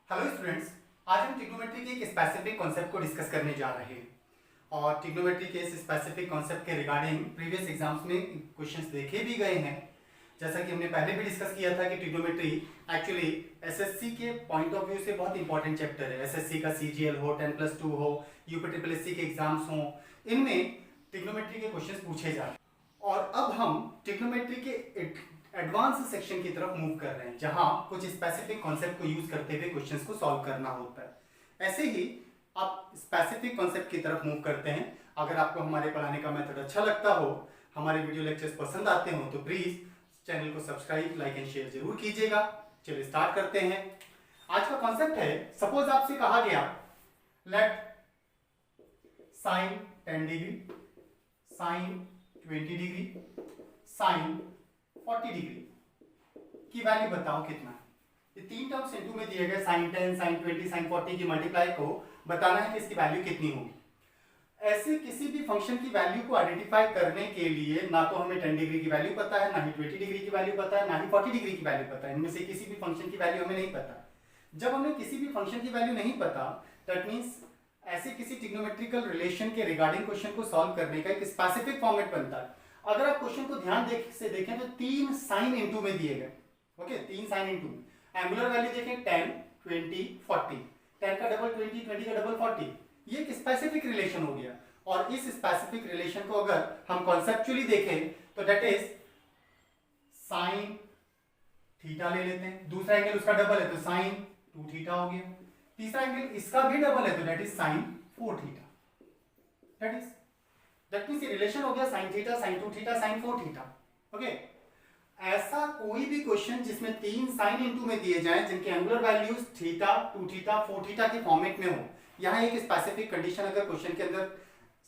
Hello students, आज हम trigonometry के एक स्पेसिफिक कॉन्सेप्ट को डिस्कस करने जा रहे हैं और ट्रिग्नोमेट्री के इस स्पेसिफिक कॉन्सेप्ट के रिगार्डिंग प्रीवियस एग्जाम्स में क्वेश्चंस देखे भी गए हैं। जैसा कि हमने पहले भी डिस्कस किया था कि ट्रिग्नोमेट्री एक्चुअली एसएससी के पॉइंट ऑफ व्यू से बहुत इंपॉर्टेंट चैप्टर है। एसएससी का सीजीएल हो, 10+2 हो, यूपीट्रिपलएससी के एग्जाम्स हो, इनमें ट्रिग्नोमेट्री के क्वेश्चन पूछे जाते हैं। और अब हम ट्रिग्नोमेट्री के एडवांस सेक्शन की तरफ मूव कर रहे हैं, जहां कुछ स्पेसिफिक कॉन्सेप्ट को यूज करते हुए क्वेश्चंस को सॉल्व करना होता है। ऐसे ही आप स्पेसिफिक कॉन्सेप्ट की तरफ मूव करते हैं। अगर आपको हमारे पढ़ाने का मेथड अच्छा लगता हो, हमारे वीडियो लेक्चर्स पसंद आते हो, तो प्लीज चैनल को सब्सक्राइब, लाइक एंड शेयर जरूर कीजिएगा। चलिए स्टार्ट करते हैं। आज का कॉन्सेप्ट है, सपोज आपसे कहा गया let sine 10 degree, sine 20 degree, sine 40 degree की वैल्यू बताओ कितना है। ये तीन टर्म्स इनटू में दिए गए, साइन 10, साइन 20, साइन 40 की मल्टीप्लाई को बताना है कि इसकी वैल्यू कितनी होगी। ऐसे किसी भी फंक्शन की वैल्यू को आइडेंटिफाई करने के लिए ना तो हमें 10 डिग्री की वैल्यू पता है, ना ही 20 डिग्री की वैल्यू पता है, ना ही 40 डिग्री की वैल्यू पता है। इनमें से किसी भी फंक्शन की वैल्यू हमें नहीं पता। जब हमें किसी भी फंक्शन की वैल्यू नहीं पता, दैट मीन्स ऐसे किसी ट्रिग्नोमेट्रिकल रिलेशन के रिगार्डिंग क्वेश्चन को सॉल्व करने का एक स्पेसिफिक फॉर्मेट बनता है। अगर आप क्वेश्चन को ध्यान से देखें तो तीन साइन इनटू में दिए गए। ओके, तीन साइन इनटू में एंगुलर वैल्यू देखें 10, 20, 40, 10 का डबल 20, 20 का डबल 40। ये एक स्पेसिफिक रिलेशन हो गया। और इस स्पेसिफिक रिलेशन को अगर हम कॉन्सेप्चुअली देखें तो दैट इज साइन थीटा ले लेते हैं। दूसरा एंगल उसका डबल है तो साइन 2 थीटा हो गया। तीसरा एंगल इसका भी डबल है तो that is sine 4 theta. That means ये रिलेशन हो गया sine theta, sine 2 theta, sine 4 theta. Okay, ऐसा कोई भी क्वेश्चन जिसमें तीन साइन इनटू में दिए जाएं, जिनके angular values theta, 2 theta, 4 theta के फॉर्मेट में हो, यहां एक स्पेसिफिक कंडीशन अगर क्वेश्चन के अंदर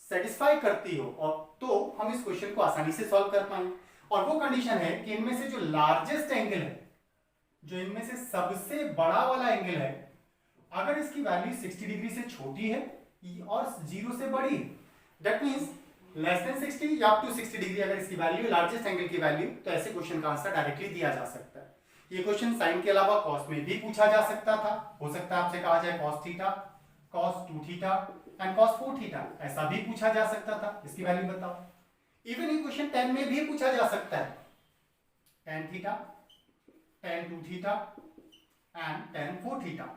सेटिस्फाई करती हो और तो हम इस क्वेश्चन को आसानी से सॉल्व कर पाएंगे। और वो कंडीशन है कि इनमें से जो लार्जेस्ट एंगल है, जो इनमें से सबसे बड़ा वाला एंगल है, अगर इसकी वैल्यू 60 डिग्री से छोटी है और 0 से बड़ी, दैट मींस लेस देन 60 या अप टू 60 डिग्री अगर इसकी वैल्यू, लार्जेस्ट एंगल की वैल्यू, तो ऐसे क्वेश्चन का आंसर डायरेक्टली दिया जा सकता है। ये क्वेश्चन साइन के अलावा कॉस में भी पूछा जा सकता था। हो सकता है आपसे कहा जाए cos theta, cos 2 theta and cos 4 theta, ऐसा भी पूछा जा सकता था। इसकी वैल्यू बताओ। इवन ये क्वेश्चन 10 में भी पूछा जा सकता है, tan theta, tan 2 theta and tan 4 theta,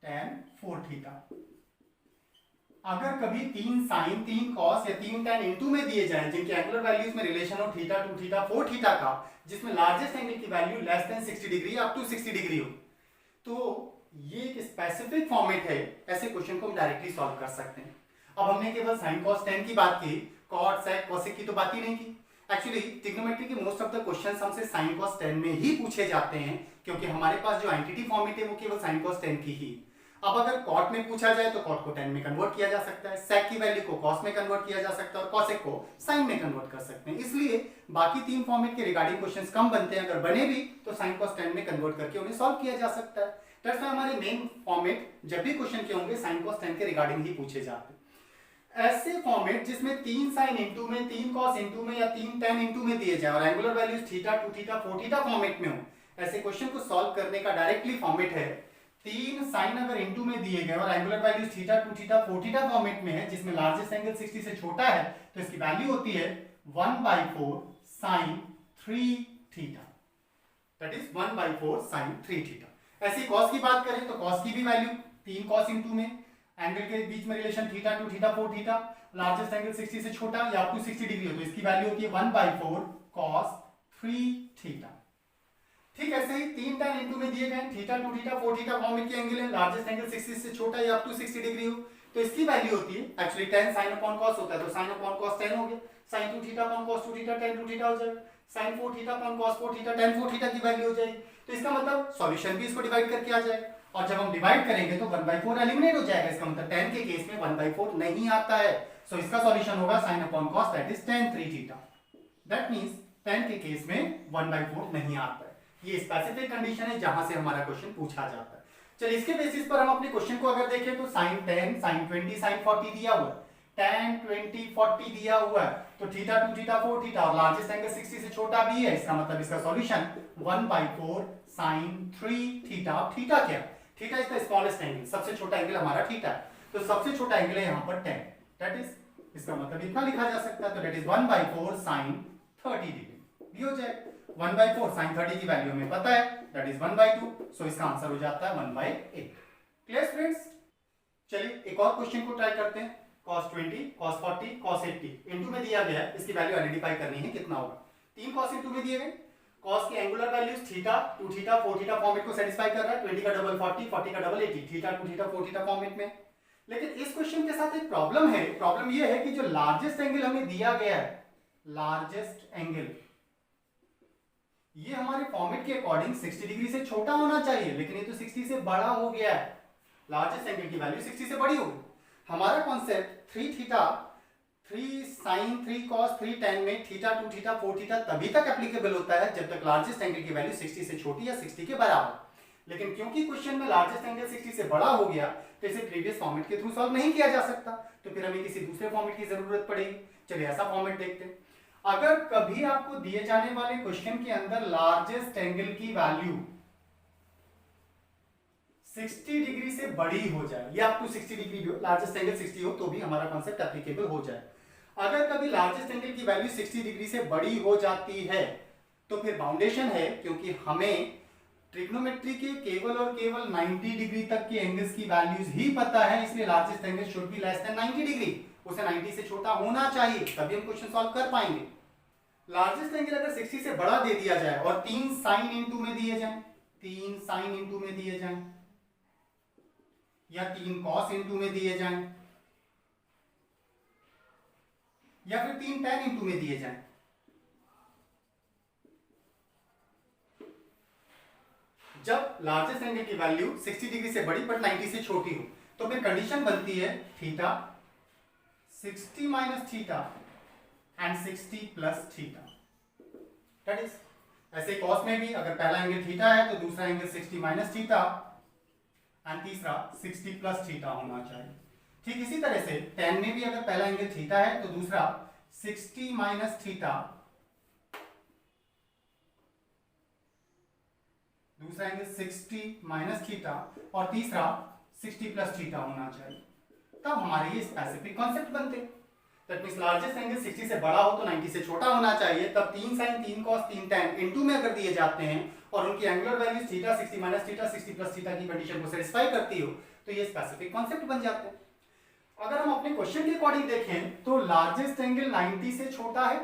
tan 4 theta. अगर कभी तीन साइन, तीन कॉस या तीन tan इनटू में दिए जाएं, जिनके एंगुलर वैल्यूज में रिलेशन हो थीटा, 2 थीटा, 4 थीटा का, जिसमें लार्जेस्ट एंगल की value less than 60 degree up to 60 degree हो, तो ये एक स्पेसिफिक फॉर्मेट है। ऐसे क्वेश्चन को हम डायरेक्टली सॉल्व कर सकते हैं। अब हमने केवल साइन कॉस 10 की बात की, कॉट सेक कोसेक की तो बात ही नहीं की। एक्चुअली ट्रिग्नोमेट्री के मोस्ट ऑफ द क्वेश्चंस हमसे साइन कॉस 10 में ही पूछे जाते हैं, क्योंकि हमारे पास जो आइडेंटिटी फॉर्मेट है वो केवल साइन कॉस 10 की ही। अब अगर कॉट में पूछा जाए तो कॉट को 10 में कन्वर्ट किया जा सकता है, सेक की वैल्यू को कॉस में कन्वर्ट किया जा सकता है और कॉसेक को साइन में कन्वर्ट कर सकते हैं। इसलिए बाकी तीन फॉर्मेट के रिगार्डिंग क्वेश्चंस कम बनते हैं। अगर बने भी तो साइन कॉस 10 में कन्वर्ट करके उन्हें सॉल्व किया जा सकता है। दैट्स व्हाई हमारे मेन फॉर्मेट जब भी क्वेश्चन के होंगे साइन कॉस 10 के रिगार्डिंग ही पूछे जाते हैं। ऐसे फॉर्मेट जिसमें तीन साइन इनटू में, तीन कॉस इनटू में या तीन tan इनटू में दिए जाए और angular values theta, 2 theta, 4 theta format में हो, ऐसे क्वेश्चन को सॉल्व करने का डायरेक्टली फॉर्मेट है तीन साइन अगर इनटू में दिए गए और angular values theta, 2 theta, 4 theta format में है, जिसमें लार्जेस्ट एंगल 60 से छोटा है, तो इसकी वैल्यू होती है 1/4 sin 3 theta. That is 1/4 sin 3 theta. ऐसी कॉस की बात करें तो कॉस की भी वैल्यू तीन कॉस इनटू में, एंगल के बीच में relation theta, 2 theta, 4 theta, largest angle 60 से छोटा या अप टू 60 डिग्री हो, तो इसकी वैल्यू होती है 1/4 cos 3 थीटा। ठीक ऐसे ही तीन tan इनटू में दिए गए थीटा, 2 थीटा, 4 थीटा फॉर्मेट के एंगल है, लार्जेस्ट एंगल 60 से छोटा या अप टू 60 डिग्री हो, तो इसकी वैल्यू होती है actually tan sin upon cos होता है, तो sin अपॉन cos 10 हो गया, sin 2 theta upon cos 2 theta tan 2 theta हो जाएगा, sin 4 theta upon cos 4 theta tan 4 theta की वैल्यू हो जाएगी। तो इसका मतलब सॉल्यूशन भी इसको डिवाइड करके आ जाएगा, और जब हम डिवाइड करेंगे तो 1/4 एलिमिनेट हो जाएगा। इसका मतलब tan के केस में 1/4 नहीं आता है, सो इसका सॉल्यूशन होगा sin upon cos that is tan 3 theta. That means tan के केस में 1/4 नहीं आता है। ये स्पेसिफिक कंडीशन है जहां से हमारा क्वेश्चन पूछा जाता है। चलिए इसके बेसिस पर हम अपने क्वेश्चन को अगर देखें तो sin 10, sin 20, sin 40 दिया हुआ है, tan 20, 40 दिया हुआ है, तो थीटा, 2 थीटा, 4 थीटा और लार्जेस्ट एंगल 60 से छोटा भी है। इसका मतलब इसका सॉल्यूशन 1/4 sin 3 थीटा थीटा। अब थीटा क्या? Theta is the smallest angle, सबसे छोटा एंगल हमारा थीटा है। तो सबसे छोटा एंगल है यहाँ पर 10, दैट इज, इसका मतलब इतना लिखा जा सकता है, तो दैट इज 1/4 sin 30 डिग्री भी हो जाए। 1/4 sin 30 की वैल्यू हमें पता है, दैट इज 1/2, सो इसका आंसर हो जाता है 1/8। Clear students? चलिए एक और क्वेश्चन को ट्राई करते हैं। cos 20, cos 40, cos 80 इनटू में दिया गया है, इसकी वैल्यू आइडेंटिफाई करनी है कितना होगा। 3 cos इनटू में दिए गए, cos की angular values theta 2 theta 4 theta format को सेटिस्फाई कर रहा है। 20 का डबल 40, 40 का double 80, theta 2 theta 4 theta format में। लेकिन इस क्वेश्चन के साथ एक प्रॉब्लम है। प्रॉब्लम ये है कि जो लार्जेस्ट एंगल हमें दिया गया है, लार्जेस्ट एंगल, ये हमारे फॉर्मेट के अकॉर्डिंग 60 डिग्री से छोटा होना चाहिए, लेकिन ये तो 60 से बड़ा हो गया है। लार्जेस्ट एंगल की वैल्यू 60 से बड़ी होगी। हमारा concept 3 theta 3 sin 3 cos 3 tan में थीटा 2 थीटा 4 थीटा तभी तक एप्लीकेबल होता है जब तक लार्जेस्ट एंगल की वैल्यू 60 से छोटी या 60 के बराबर। लेकिन क्योंकि क्वेश्चन में लार्जेस्ट एंगल 60 से बड़ा हो गया, तो इसे प्रीवियस फॉर्मेट के थ्रू सॉल्व नहीं किया जा सकता, तो फिर हमें किसी दूसरे फॉर्मेट की जरूरत पड़ेगी। चलिए ऐसा फॉर्मेट देखते हैं। अगर कभी आपको दिए जाने वाले क्वेश्चन के अंदर लार्जेस्ट एंगल की वैल्यू 60 डिग्री से बड़ी हो जाए, या अप टू 60 डिग्री हो, लार्जेस्ट एंगल 60 हो, तो भी हमारा कॉन्सेप्ट एप्लीकेबल हो जाए। अगर कभी लार्जेस्ट एंगल की वैल्यू 60 डिग्री से बड़ी हो जाती है, तो फिर बाउंडेशन है, क्योंकि हमें ट्रिग्नोमेट्री के केवल और केवल 90 डिग्री तक के एंगल्स की वैल्यूज ही पता है, इसलिए largest angle should be less than 90 degree, उसे 90 से छोटा होना चाहिए, तभी हम क्वेश्चन सॉल्व कर पाएंगे। लार्जेस्ट एंगल अगर 60 से बड़ा दे दिया जाए और 3 sin इनटू में दिए जाए, 3 sin इनटू में दिए जाए, या 3 cos इनटू में दिए जाए, या फिर 3 tan इनटू में दिए जाए, जब लार्जेस्ट एंगल की वैल्यू 60 डिग्री से बड़ी बट 90 से छोटी हो, तो फिर कंडीशन बनती है theta 60 minus theta and 60 plus theta. That is, ऐसे cos में भी अगर पहला एंगल थीटा है तो दूसरा एंगल 60 माइनस थीटा एंड तीसरा 60 प्लस थीटा होना चाहिए। ठीक इसी तरह से tan में भी अगर पहला एंगल थीटा है तो दूसरा 60 माइनस थीटा, दूसरा एंगल 60 माइनस थीटा और तीसरा 60 प्लस थीटा होना चाहिए, तब हमारे ये स्पेसिफिक कॉन्सेप्ट बनते। दैट मींस लार्जेस्ट एंगल 60 से बड़ा हो तो 90 से छोटा होना चाहिए, तब 3 sin 3 cos 3 tan इनटू में अगर दिए जाते हैं और उनकी angular values theta 60 minus theta 60 plus theta की कंडीशन को सेटिस्फाई करती हो, तो ये स्पेसिफिक कॉन्सेप्ट बन जाते हैं। अगर हम अपने क्वेश्चन के अकॉर्डिंग देखें तो लार्जेस्ट एंगल 90 से छोटा है,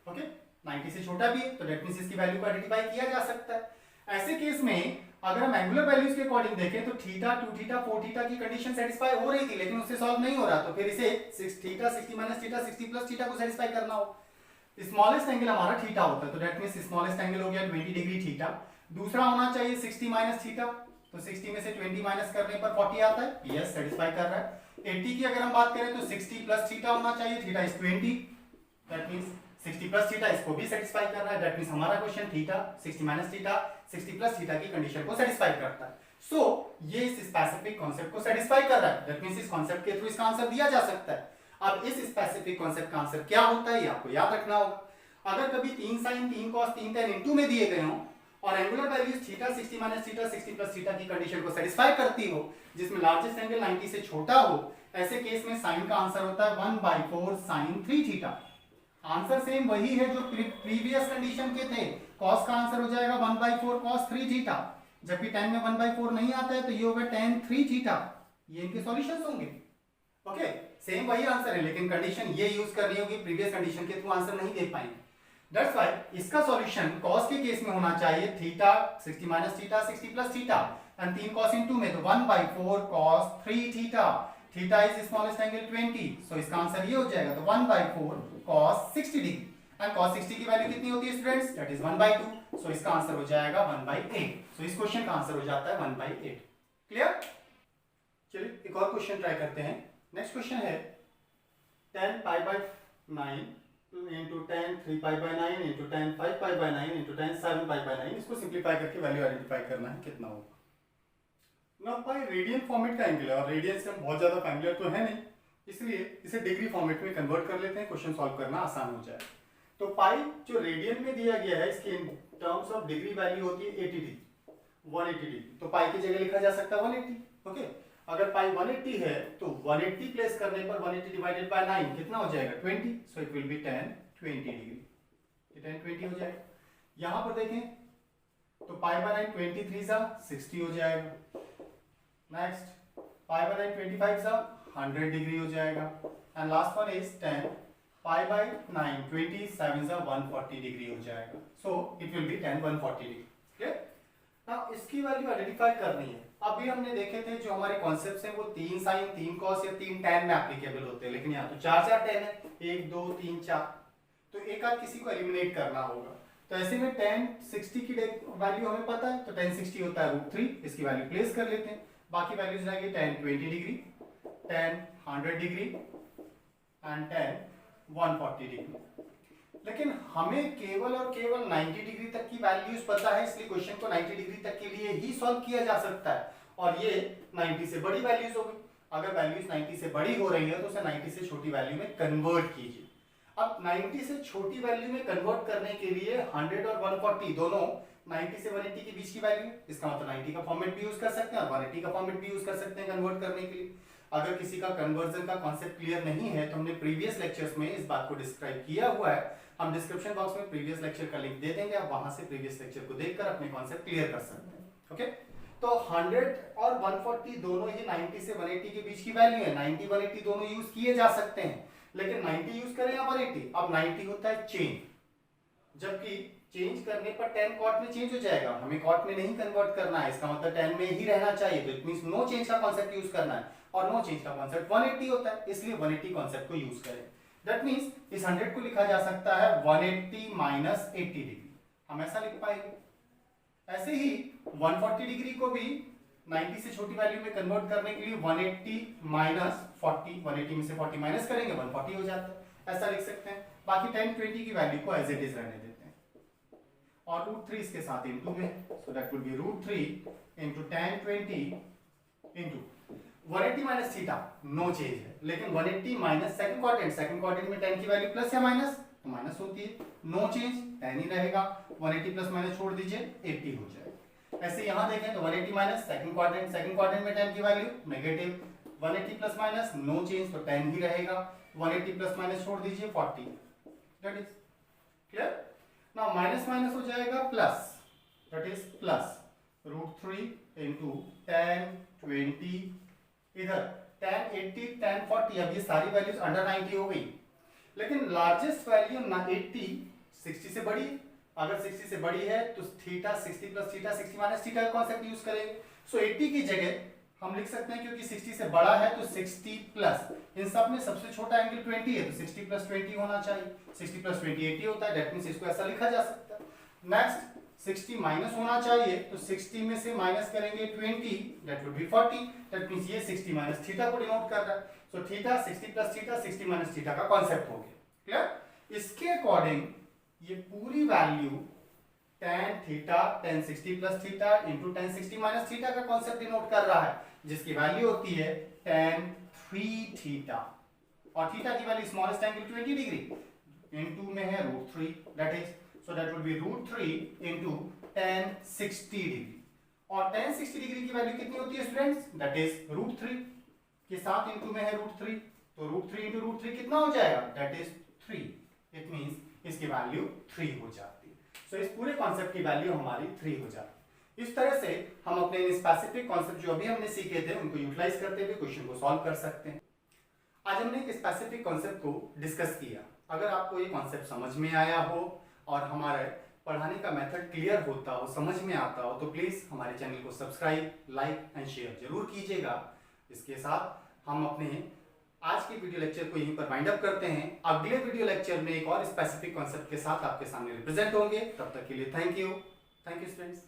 ओके 90 से छोटा भी है, तो दैट मींस इसकी वैल्यू को आइडेंटिफाई किया जा सकता है। ऐसे केस में अगर हम एंगुलर वैल्यूज के अकॉर्डिंग देखें तो थीटा 2 थीटा 4 थीटा की कंडीशन सेटिस्फाई हो रही थी, लेकिन उससे सॉल्व नहीं हो रहा, तो फिर इसे 6 theta 60 minus theta 60 plus theta को सेटिस्फाई करना हो। स्मॉलेस्ट एंगल हमारा थीटा होता है, तो दैट मींस स्मॉलेस्ट एंगल हो गया 20 डिग्री थीटा, दूसरा होना चाहिए 60 माइनस थीटा, तो 60 में से 20 माइनस करने पर 40 आता है, यस सेटिस्फाई कर रहा है। 80 की अगर हम बात करें तो 60 प्लस थीटा होना चाहिए, theta is 20, that means 60 plus theta इसको भी सेटिस्फाई कर रहा है, दैट मींस हमारा question theta 60 minus theta 60 plus theta की कंडीशन को सेटिस्फाई करता है। सो ये इस स्पेसिफिक कॉन्सेप्ट को सेटिस्फाई कर रहा है, दैट मींस इस कॉन्सेप्ट के थ्रू इसका आंसर दिया जा सकता है। अब इस स्पेसिफिक कॉन्सेप्ट का आंसर क्या होता है ये आपको याद रखना होगा। अगर कभी 3 sin 3 cos 3 tan इनटू में दिए गए हों और angular values theta 60 minus theta 60 plus theta की कंडीशन को सेटिस्फाई करती हो, जिसमें लार्जेस्ट एंगल 90 से छोटा हो, ऐसे केस में साइन का आंसर होता है 1/4 sin 3 थीटा। आंसर सेम वही है जो प्रीवियस कंडीशन के थे, cos का आंसर हो जाएगा 1/4 cos 3 थीटा, जबकि tan में 1/4 नहीं आता है तो ये होगा tan 3 थीटा। ये इनके सॉल्यूशंस होंगे, ओके सेम वही आंसर है, लेकिन कंडीशन ये यूज करनी होगी, प्रीवियस कंडीशन के थ्रू आंसर नहीं दे पाएंगे। दैट्स व्हाई इसका सॉल्यूशन cos के केस में होना चाहिए theta 60 minus theta 60 plus theta and 3 cos into में तो 1/4 cos 3 theta, theta is smallest angle 20, सो इसका आंसर ये हो जाएगा, तो 1/4 cos 60 डिग्री एंड cos 60 की वैल्यू कितनी होती है स्टूडेंट्स, दैट इज 1/2, सो इसका आंसर हो जाएगा 1/8, सो इस क्वेश्चन का आंसर हो जाता है 1/8। क्लियर? चलिए एक और क्वेश्चन ट्राई करते हैं। नेक्स्ट क्वेश्चन है tan π/9 into tan 3π/9 into tan 5π/9 into tan 7π/9, इसको सिंप्लीफाई करके वैल्यू आइडेंटिफाई करना है कितना होगा। ना पाई रेडियन फॉर्मेट का एंगल है और रेडियन से हम बहुत ज्यादा फैमिलियर तो है नहीं, इसलिए इसे डिग्री फॉर्मेट में कन्वर्ट कर लेते हैं, क्वेश्चन सॉल्व करना आसान हो जाए। तो पाई जो रेडियन में दिया गया है इसकी in terms of degree value होती है 80 डिग्री, 180 डिग्री, तो पाई की जगह लिखा जा सकता है 180। ओके, अगर पाई 180 है तो 180 प्लेस करने पर 180 डिवाइडेड बाय 9 कितना हो जाएगा 20, so it will be 10 20 degree, ये 10 20 हो जाएगा। यहां पर देखें तो पाई बाय 9 23 सा 60 हो जाएगा। नेक्स्ट पाई बाय 9 25 सा 100 डिग्री हो जाएगा। And last one is 10 pi by 9 27 सा 140 डिग्री हो जाएगा। So it will be 10 140 degree. Clear? Now इसकी वैल्यू आइडेंटिफाई करनी है। अभी हमने देखे थे जो हमारे कॉन्सेप्ट्स हैं वो 3 साइन 3 कॉस या 3 tan में एप्लीकेबल होते हैं, लेकिन यहाँ तो 4 tan है, 1 2 3 4, तो एक आध किसी को एलिमिनेट करना होगा। तो ऐसे में tan 60 की वैल्यू हमें पता है, तो tan 60 होता है √3, इसकी वैल्यू प्लेस कर लेते हैं। बाकी वैल्यूज रहेगी tan 20 degree, tan 100 degree and tan 140 degree. लेकिन हमें केवल और केवल 90 डिग्री तक की वैल्यूज पता है, इसलिए क्वेश्चन को 90 डिग्री तक के लिए ही सॉल्व किया जा सकता है, और ये 90 से बड़ी वैल्यूज होगी। अगर वैल्यूज 90 से बड़ी हो रही है तो उसे 90 से छोटी वैल्यू में कन्वर्ट कीजिए। अब 90 से छोटी वैल्यू में कन्वर्ट करने के लिए 100 और 140 दोनों 90 से 180 के बीच की वैल्यू, इसका मतलब 90 का फॉर्मेट भी यूज कर सकते हैं और 180 का फॉर्मेट भी यूज कर सकते हैं कन्वर्ट करने के लिए। अगर किसी का कन्वर्जन का कॉन्सेप्ट क्लियर नहीं है तो हमने प्रीवियस लेक्चर्स में इस बात को डिस्क्राइब किया हुआ है, हम डिस्क्रिप्शन बॉक्स में प्रीवियस लेक्चर का लिंक दे देंगे, आप वहां से प्रीवियस लेक्चर को देखकर अपने कॉन्सेप्ट क्लियर कर सकते हैं। ओके, तो 100 और 140 दोनों ही 90 से 180 के बीच की वैल्यू है। 90 180 दोनों यूज किए जा सकते हैं, लेकिन 90 यूज करें या 180। अब 90 होता है चेंज, जबकि चेंज करने पर tan cot में चेंज हो जाएगा, हमें cot में नहीं कन्वर्ट करना है, इसका मतलब tan में ही रहना चाहिए, तो इट मींस नो चेंज का कांसेप्ट यूज करना है, और नो चेंज का कांसेप्ट 180 होता है, इसलिए 180 कांसेप्ट को यूज करें। दैट मींस इस 100 को लिखा जा सकता है 180 माइनस 80 डिग्री, हम ऐसा लिख पाएंगे। ऐसे ही 140 डिग्री को भी 90 से छोटी वैल्यू में कन्वर्ट करने के लिए 180 माइनस 40, 180 में से 40 माइनस करेंगे 140 हो जाता है, ऐसा लिख सकते हैं। बाकी tan 20 की वैल्यू को एज इट इज रहने देते हैं, और √3 इसके साथ इनटू में, so that will be √3 into tan 20 into 180 minus theta, no change है, लेकिन 180 माइनस सेकंड क्वाड्रेंट में tan की वैल्यू प्लस या माइनस, तो माइनस होती है, नो चेंज, tan ही रहेगा, 180 प्लस माइनस छोड़ दीजिए 80 हो जाएगा। ऐसे यहां देखें तो 180 माइनस सेकंड क्वाड्रेंट में tan की value negative, 180 plus minus no change, तो tan ही रहेगा, 180 प्लस माइनस छोड़ दीजिए 40, that is clear. Now minus minus हो जाएगा plus, that is plus √3 into tan 20, इधर tan 80 tan 40, अब ये सारी वैल्यूज अंडर 90 हो गई, लेकिन लार्जेस्ट वैल्यू 80 60 से बड़ी, अगर 60 से बड़ी है तो theta 60 plus theta 60 minus theta का कांसेप्ट यूज करेंगे। सो 80 की जगह हम लिख सकते हैं, क्योंकि 60 से बड़ा है तो 60 प्लस, इन सब में सबसे छोटा एंगल 20 है तो 60 प्लस 20 होना चाहिए, 60 प्लस 20 80 होता है, दैट मींस इसको ऐसा लिखा जा सकता है। नेक्स्ट 60 माइनस होना चाहिए, तो 60 में से माइनस करेंगे 20, that will B 40, that means ये 60 माइनस थीटा को डिनोट कर रहा है, so theta 60 plus theta 60 minus theta का कांसेप्ट हो गया। क्लियर? इसके अकॉर्डिंग ये पूरी value tan theta tan 60 plus theta into tan 60 minus theta का कांसेप्ट डिनोट कर रहा है, जिसकी वैल्यू होती है tan 3 थीटा, और थीटा की value smallest angle 20 degree, into में है √3, that is, so that will be √3 into tan 60 degree, और tan 60 डिग्री की वैल्यू कितनी होती है स्टूडेंट्स, that is √3 के साथ इनटू में है √3, तो √3 into √3 कितना हो जाएगा, that is 3, it means इसकी वैल्यू 3 हो जाती है। सो इस पूरे कॉन्सेप्ट की वैल्यू हमारी 3 हो जाती है। इस तरह से हम अपने स्पेसिफिक कॉन्सेप्ट जो अभी हमने सीखे थे उनको यूटिलाइज करते हुए क्वेश्चन को सॉल्व कर सकते हैं। आज हमने एक स्पेसिफिक कॉन्सेप्ट को डिस्कस किया। अगर आपको ये कॉन्सेप्ट समझ में आया हो और हमारे पढ़ाने का मेथड क्लियर होता हो, समझ में आता हो, तो प्लीज हमारे चैनल को सब्सक्राइब, लाइक एंड शेयर जरूर कीजिएगा। इसके साथ हम अपने आज के वीडियो लेक्चर को यहीं पर वाइंड अप करते हैं। अगले वीडियो लेक्चर में एक और स्पेसिफिक कॉन्सेप्ट के साथ आपके सामने रिप्रेजेंट होंगे। तब तक के लिए थैंक यू स्टूडेंट्स।